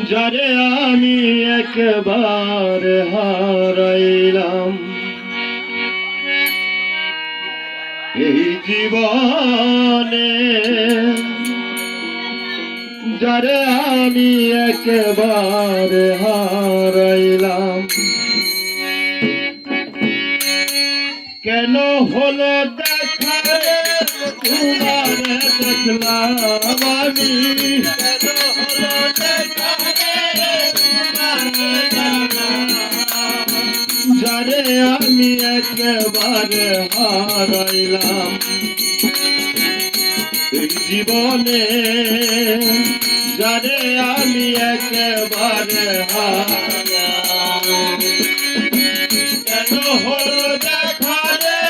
যারে আমি একবার হারাইলাম এই জীবনে, যারে আমি একবার হারাইলাম, কেন হলো দেখা তোমার দেখলাম আমি, কেন হলো দেখা যারে আমি একবার হারাইলাম এই জীবনে, যারে আমি একবার হারাইলাম, কেন হলো দেখা রে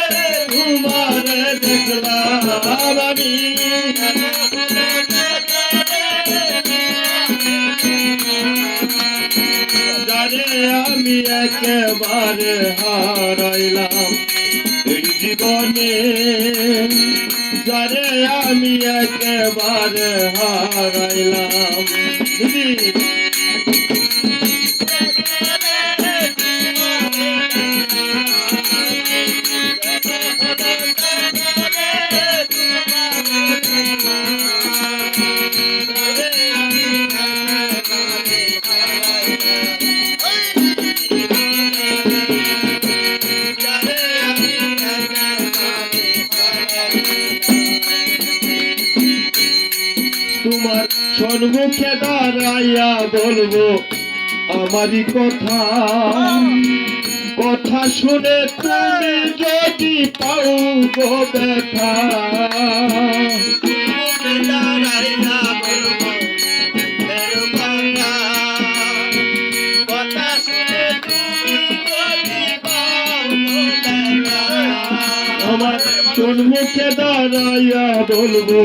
তোমার দেখলাম আমি, যারে আমি একেবারে হারাইলাম এই জীবনে, যারে আমি একেবারে হারাইলাম। তোমার সম্মুখে দাঁড়াইয়া বলবো আমারই কথা, কথা শুনে তুমি যদি পাও গো ব্যথা, দাঁড়াইয়া বলবো কথা শুনে তুমি যদি পাও গো ব্যথা, আমার সম্মুখে দাঁড়াইয়া বলবো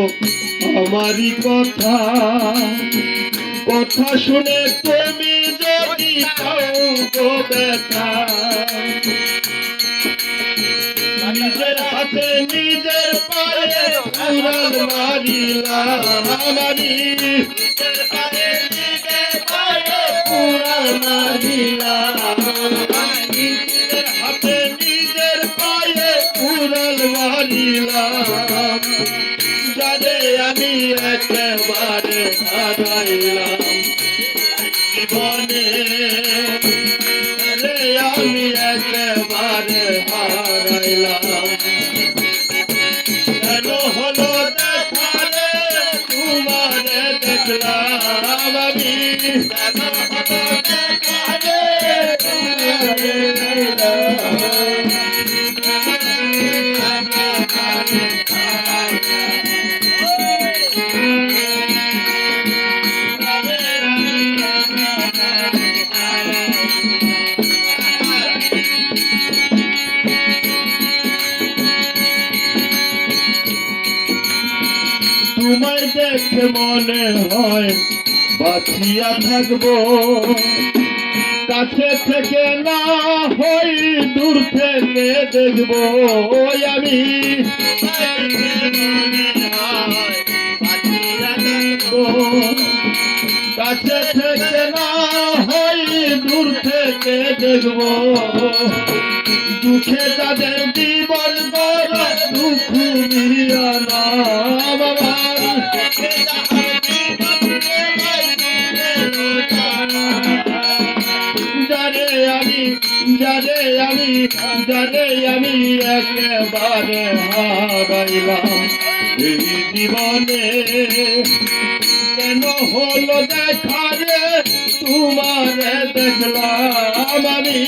আমারই কথা, কথা শুনে তুমি যদি পাও গো ব্যথা, নিজের হাতে নিজের পায়ে উড়াল মারিলাম আমি, নিজের হাতে নিজের পায়ে উড়াল মারিলাম, নিজের হাতে নিজের পায়ে উড়াল মারিলাম, যারে আমি একেবারে হারাইলাম জীবনে, রে আমি একেবারে হারাইলাম, কেন হলো দেখা রে তোমার দেখলাম আমি, কেন হলো দেখা রে তোমার দেখলাম, তোমায় দেখে মনে হয় বাঁচিয়া থাকবো, কাছে থেকে না হই দূর থেকে দেখবো আমি, কাছে থেকে না হই দূর থেকে দেখবো, দুঃখে তাদের জীবন বড় দুঃখ নিয়া না বাবা, যারে আমি একেবারে হারাইলাম এই জীবনে, কেন হলো দেখা রে তোমার দেখলাম আমি,